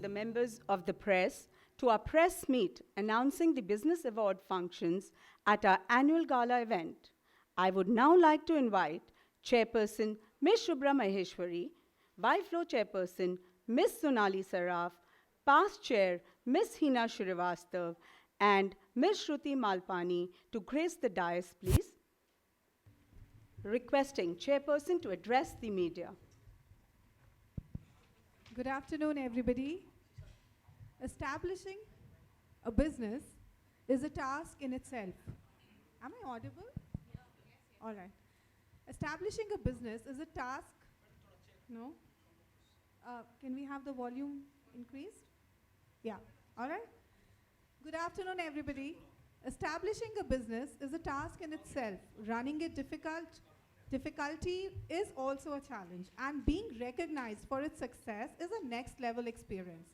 the members of the press to our press meet announcing the Business Award functions at our annual gala event. I would now like to invite Chairperson Ms. Shubhra Maheshwari, Y-Flow Chairperson Ms. Sonali Saraf, Past Chair Ms. Hina Srivastav, and Ms. Shruti Malpani to grace the dais, please. Requesting Chairperson to address the media. Good afternoon, everybody. Establishing a business is a task in itself. Am I audible? Yes. All right. Establishing a business is a task. No? Can we have the volume increased? Yeah. All right. Good afternoon, everybody. Establishing a business is a task in itself. Running it difficulty is also a challenge, and being recognized for its success is a next level experience.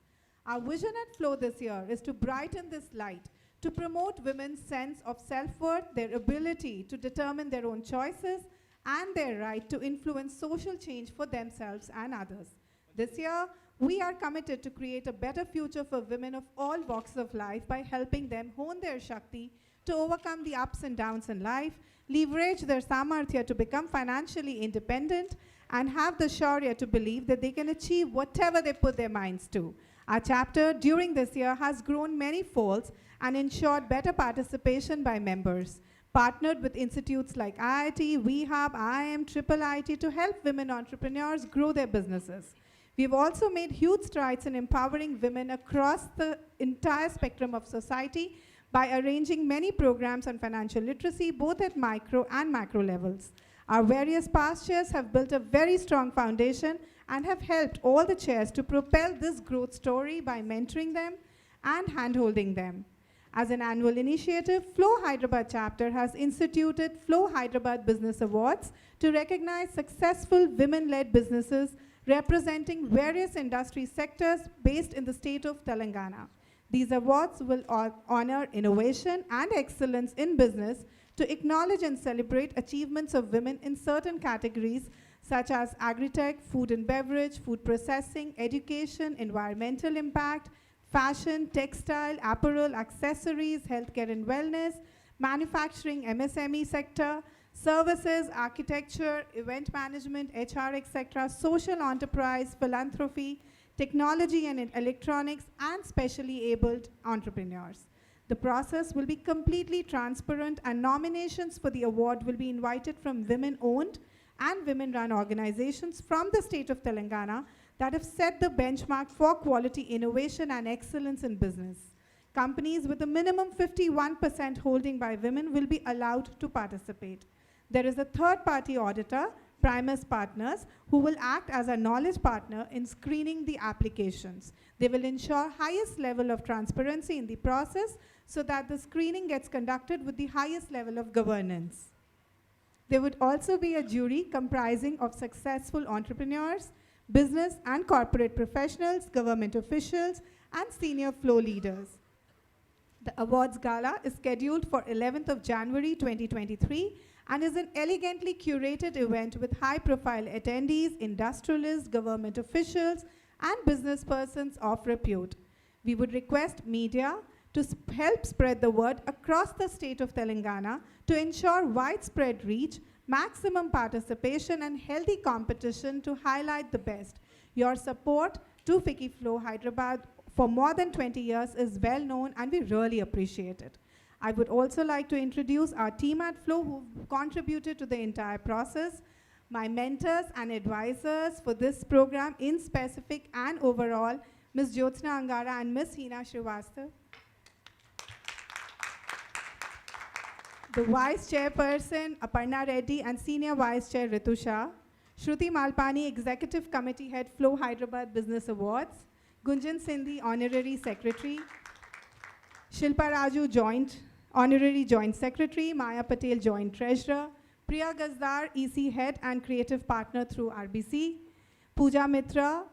Our vision at Flow this year is to brighten this light, to promote women's sense of self-worth, their ability to determine their own choices, and their right to influence social change for themselves and others. This year, we are committed to create a better future for women of all walks of life by helping them hone their Shakti to overcome the ups and downs in life, leverage their samarthya to become financially independent, and have the shaurya to believe that they can achieve whatever they put their minds to. Our chapter during this year has grown many folds and ensured better participation by members, partnered with institutes like IIT, WeHub, IIM, IIIT to help women entrepreneurs grow their businesses. We've also made huge strides in empowering women across the entire spectrum of society by arranging many programs on financial literacy, both at micro and macro levels. Our various past chairs have built a very strong foundation and have helped all the chairs to propel this growth story by mentoring them and handholding them. As an annual initiative, Flow Hyderabad chapter has instituted Flow Hyderabad Business Awards to recognize successful women-led businesses representing various industry sectors based in the state of Telangana. These awards will honor innovation and excellence in business to acknowledge and celebrate achievements of women in certain categories such as agri-tech, food and beverage, food processing, education, environmental impact, fashion, textile, apparel, accessories, healthcare and wellness, manufacturing, MSME sector, services, architecture, event management, HR, etc., social enterprise, philanthropy, technology and electronics, and specially abled entrepreneurs. The process will be completely transparent, and nominations for the award will be invited from women-owned and women-run organizations from the state of Telangana that have set the benchmark for quality innovation and excellence in business. Companies with a minimum 51% holding by women will be allowed to participate. There is a third-party auditor, Primus Partners, who will act as a knowledge partner in screening the applications. They will ensure highest level of transparency in the process so that the screening gets conducted with the highest level of governance. There would also be a jury comprising of successful entrepreneurs, business and corporate professionals, government officials, and senior flow leaders. The awards gala is scheduled for 11th of January 2023 and is an elegantly curated event with high-profile attendees, industrialists, government officials, and business persons of repute. We would request media to help spread the word across the state of Telangana to ensure widespread reach, maximum participation, and healthy competition to highlight the best. Your support to FICCI Flow Hyderabad for more than 20 years is well known, and we really appreciate it. I would also like to introduce our team at Flow who contributed to the entire process, my mentors and advisors for this program in specific and overall, Ms. Jyotsna Angara and Ms. Hina Srivastav. The Vice Chairperson, Aparna Reddy, and Senior Vice Chair, Ritu Shah. Shruti Malpani, Executive Committee Head, Flow Hyderabad Business Awards. Gunjan Sindhi, Honorary Secretary. Shilpa Raju, Honorary Joint Secretary. Maya Patel, Joint Treasurer. Priya Gazdar, EC Head and Creative Partner through RBC. Pooja Mitra,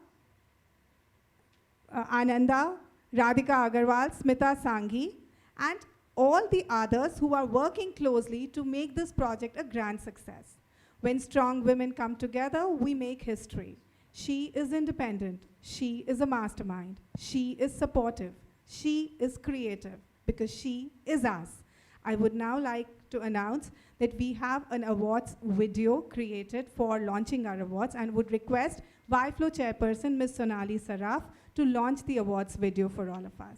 Ananda, Radhika Agarwal, Smita Sanghi, and all the others who are working closely to make this project a grand success. When strong women come together, we make history. She is independent. She is a mastermind. She is supportive. She is creative because she is us. I would now like to announce that we have an awards video created for launching our awards and would request YFlow chairperson Ms. Sonali Saraf to launch the awards video for all of us.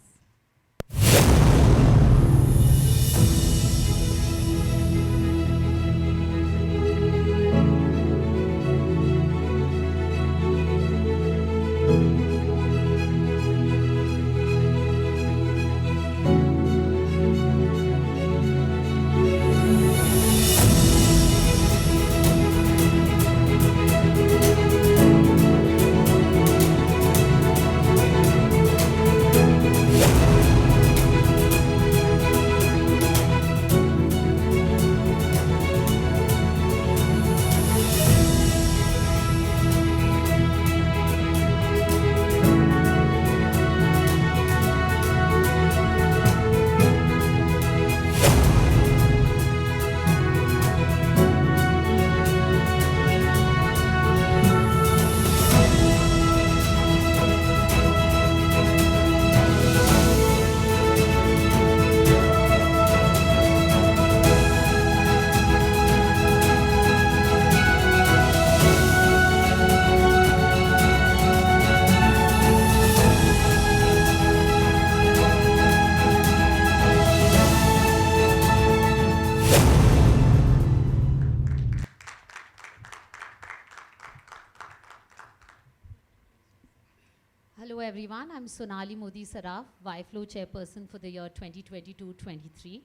Hello everyone, I'm Sonali Modi Saraf, YFlow chairperson for the year 2022-23.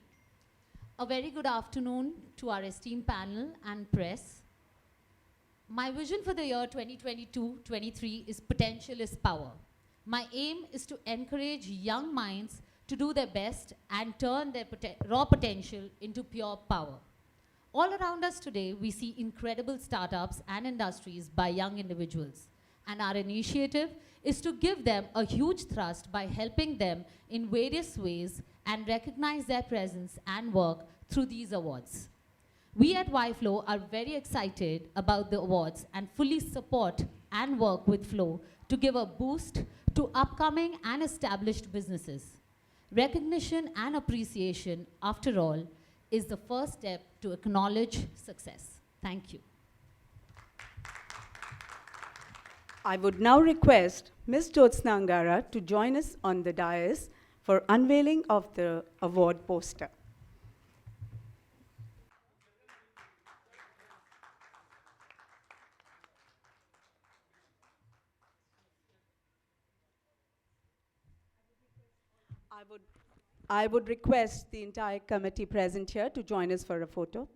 A very good afternoon to our esteemed panel and press. My vision for the year 2022-23 is potential is power. My aim is to encourage young minds to do their best and turn their raw potential into pure power. All around us today, we see incredible startups and industries by young individuals. And our initiative is to give them a huge thrust by helping them in various ways and recognize their presence and work through these awards. We at YFlow are very excited about the awards and fully support and work with Flow to give a boost to upcoming and established businesses. Recognition and appreciation, after all, is the first step to acknowledge success. Thank you. I would now request Ms. Jyotsna Angara to join us on the dais for unveiling of the award poster. I would request the entire committee present here to join us for a photo.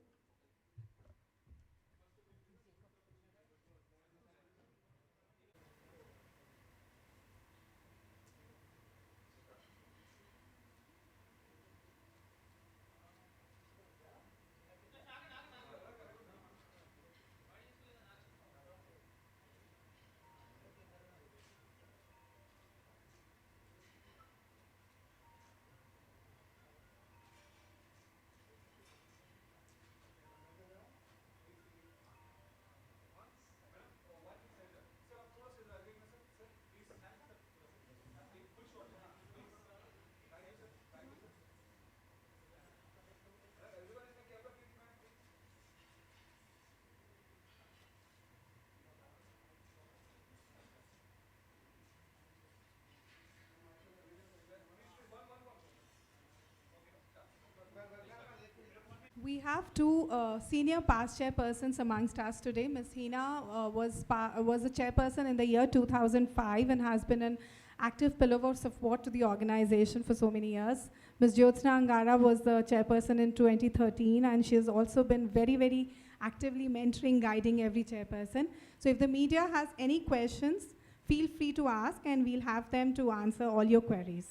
We have two senior past chairpersons amongst us today. Ms. Hina was a chairperson in the year 2005 and has been an active pillar of support to the organization for so many years. Ms. Jyotsna Angara was the chairperson in 2013, and she has also been very, very actively mentoring, guiding every chairperson. So if the media has any questions, feel free to ask, and we'll have them to answer all your queries.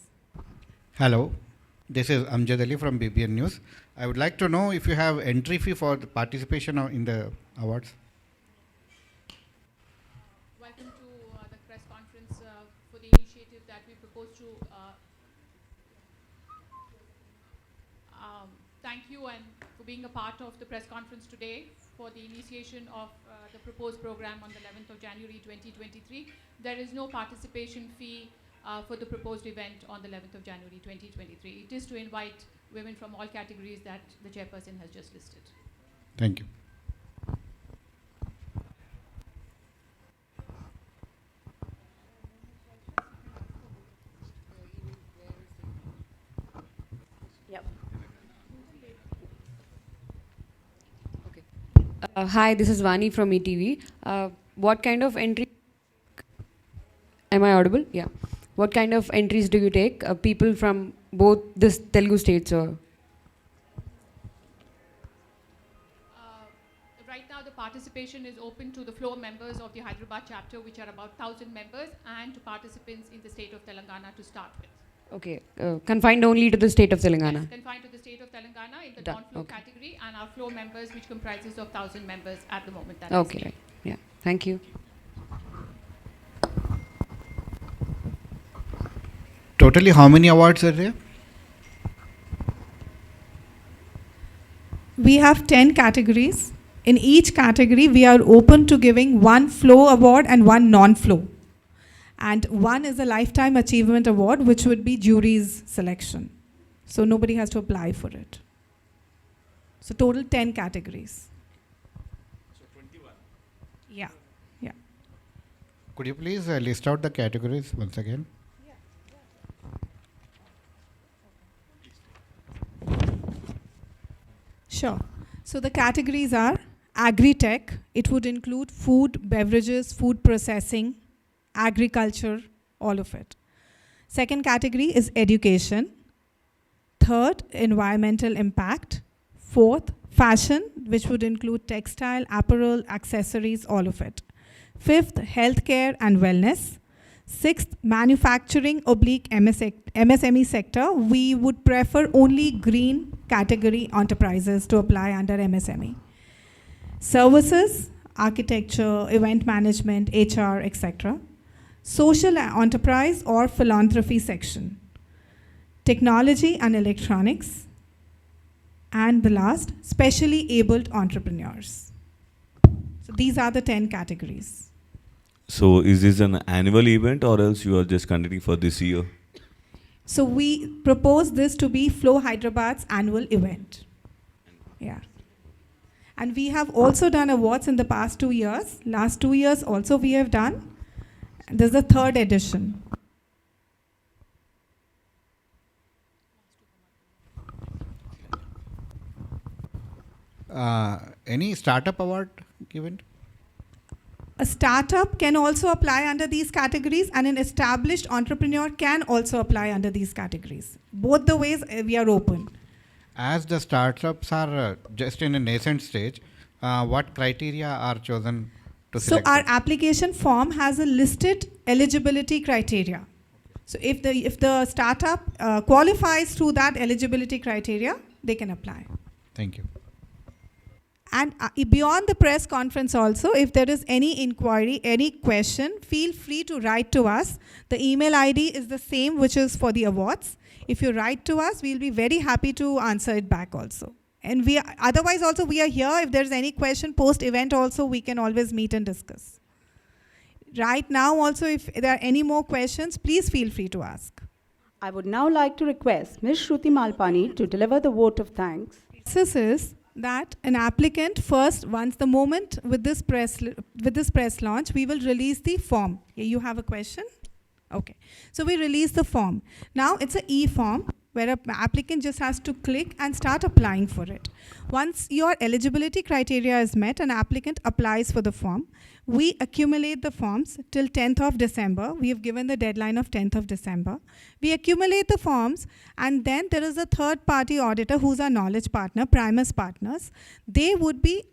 Hello, this is Amjad Ali from BBN News. I would like to know if you have entry fee for the participation in the awards. Welcome to the press conference for the initiative that we propose to thank you and for being a part of the press conference today for the initiation of the proposed program on the 11th of January 2023. There is no participation fee for the proposed event on the 11th of January 2023. It is to invite women from all categories that the chairperson has just listed. Thank you. Yep. Hi, this is Vani from ETV. What kind of entry? Am I audible? Yeah. What kind of entries do you take? People from both this Telugu states or? Right now, the participation is open to the floor members of the Hyderabad chapter, which are about 1,000 members, and to participants in the state of Telangana to start with. Okay. Confined only to the state of Telangana? Yes, confined to the state of Telangana in the Done. non-flow Okay. category, and our floor members, which comprises of 1,000 members at the moment. That Okay, is right. Yeah. Thank you. Totally, how many awards are there? We have 10 categories. In each category, we are open to giving one flow award and one non-flow. And one is a Lifetime Achievement Award, which would be jury's selection. So nobody has to apply for it. So total 10 categories. So 21. Yeah, yeah. Could you please list out the categories once again? Sure. So the categories are agri-tech. It would include food, beverages, food processing, agriculture, all of it. Second category is education. Third, environmental impact. Fourth, fashion, which would include textile, apparel, accessories, all of it. Fifth, healthcare and wellness. Sixth, manufacturing oblique MSME sector. We would prefer only green category enterprises to apply under MSME. Services, architecture, event management, HR, etc. Social enterprise or philanthropy section. Technology and electronics. And the last, specially abled entrepreneurs. So these are the 10 categories. So is this an annual event or else you are just conducting for this year? So we propose this to be Flow Hyderabad's annual event. Yeah. And we have also done awards in the past 2 years. Last 2 years also we have done. This is the third edition. Any startup award given? A startup can also apply under these categories, and an established entrepreneur can also apply under these categories. Both the ways we are open. As the startups are just in a nascent stage, what criteria are chosen to So select our them? application form has a listed eligibility criteria. So if the startup qualifies through that eligibility criteria, they can apply. Thank you. And beyond the press conference also, if there is any inquiry, any question, feel free to write to us. The email ID is the same which is for the awards. If you write to us, we'll be very happy to answer it back also. And otherwise also we are here. If there's any question post-event also, we can always meet and discuss. Right now also, if there are any more questions, please feel free to ask. I would now like to request Ms. Shruti Malpani to deliver the vote of thanks. This is that an applicant first, once the moment with this press launch, we will release the form. You have a question? Okay. So we release the form. Now it's an e-form where an applicant just has to click and start applying for it. Once your eligibility criteria is met, an applicant applies for the form. We accumulate the forms till 10th of December. We have given the deadline of 10th of December. We accumulate the forms, and then there is a third-party auditor who's our knowledge partner, Primus Partners. They would be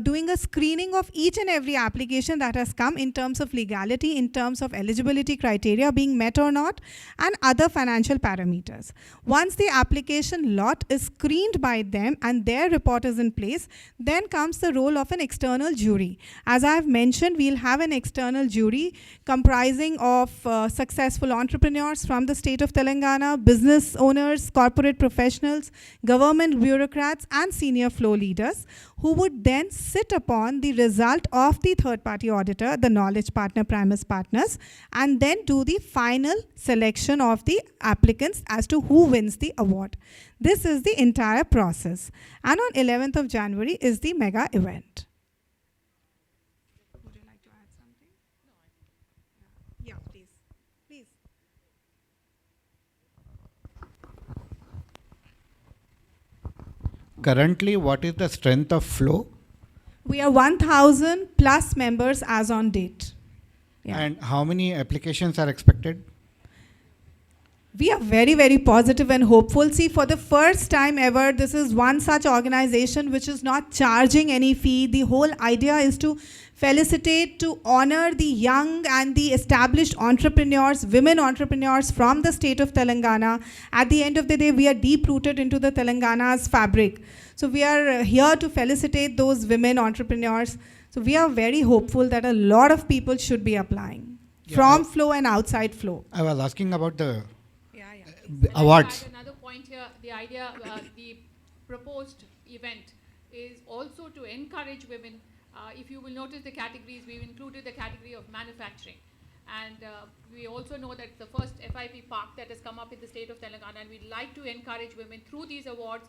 doing a screening of each and every application that has come in terms of legality, in terms of eligibility criteria being met or not, and other financial parameters. Once the application lot is screened by them and their report is in place, then comes the role of an external jury. As I have mentioned, we'll have an external jury comprising of successful entrepreneurs from the state of Telangana, business owners, corporate professionals, government bureaucrats, and senior flow leaders, who would then sit upon the result of the third-party auditor, the knowledge partner, Primus partners, and then do the final selection of the applicants as to who wins the award. This is the entire process. And on 11th of January is the mega event. Would you like to add something? No. Yeah, please. Please. Currently, what is the strength of flow? We are 1,000 plus members as on date. Yeah. And how many applications are expected? We are very, very positive and hopeful. See, for the first time ever, this is one such organization which is not charging any fee. The whole idea is to felicitate, to honor the young and the established entrepreneurs, women entrepreneurs from the state of Telangana. At the end of the day, we are deep-rooted into the Telangana's fabric. So we are here to felicitate those women entrepreneurs. So we are very hopeful that a lot of people should be applying from flow and outside flow. I was asking about the And awards. I add another point here. The idea, the proposed event is also to encourage women. If you will notice the categories, we've included the category of manufacturing. And we also know that the first FIP park that has come up in the state of Telangana, and we'd like to encourage women through these awards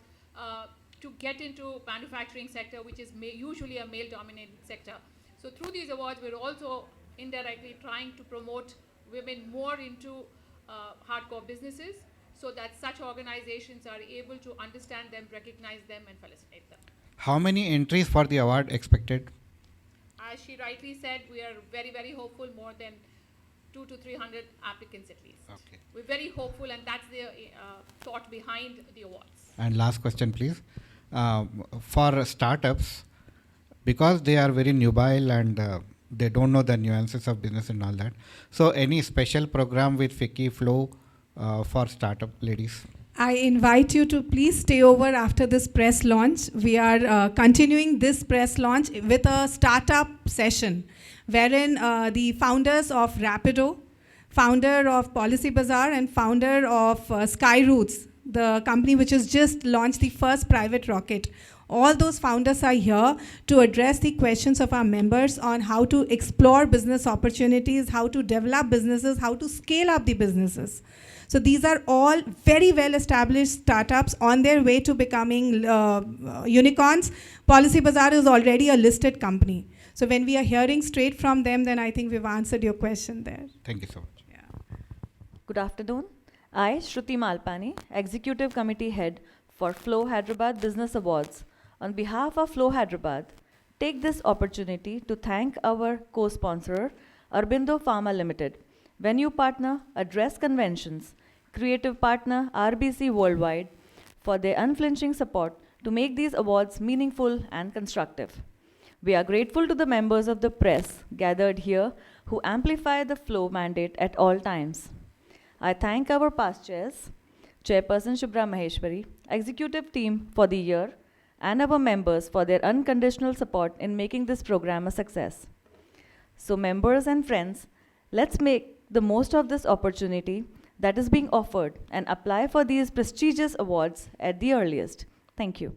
to get into manufacturing sector, which is usually a male-dominated sector. So through these awards, we're also indirectly trying to promote women more into hardcore businesses, so that such organizations are able to understand them, recognize them, and felicitate them. How many entries for the award expected? As she rightly said, we are very, very hopeful, more than 200 to 300 applicants at least. Okay. We're very hopeful, and that's the thought behind the awards. And last question, please. For startups, because they are very nubile and they don't know the nuances of business and all that, so any special program with Fiki Flow for startup ladies? I invite you to please stay over after this press launch. We are continuing this press launch with a startup session wherein the founders of Rapido, founder of Policy Bazaar, and founder of Skyroutes, the company which has just launched the first private rocket. All those founders are here to address the questions of our members on how to explore business opportunities, how to develop businesses, how to scale up the businesses. So these are all very well-established startups on their way to becoming unicorns. Policy Bazaar is already a listed company. So when we are hearing straight from them, then I think we've answered your question there. Thank you so much. Yeah. Good afternoon. I, Shruti Malpani, Executive Committee Head for Flow Hyderabad Business Awards, on behalf of Flow Hyderabad, take this opportunity to thank our co-sponsor, Aurobindo Pharma Limited, venue partner, Address Conventions, creative partner, RBC Worldwide, for their unflinching support to make these awards meaningful and constructive. We are grateful to the members of the press gathered here who amplify the Flow mandate at all times. I thank our past chairs, Chairperson Shubhra Maheshwari, executive team for the year, and our members for their unconditional support in making this program a success. So members and friends, let's make the most of this opportunity that is being offered and apply for these prestigious awards at the earliest. Thank you.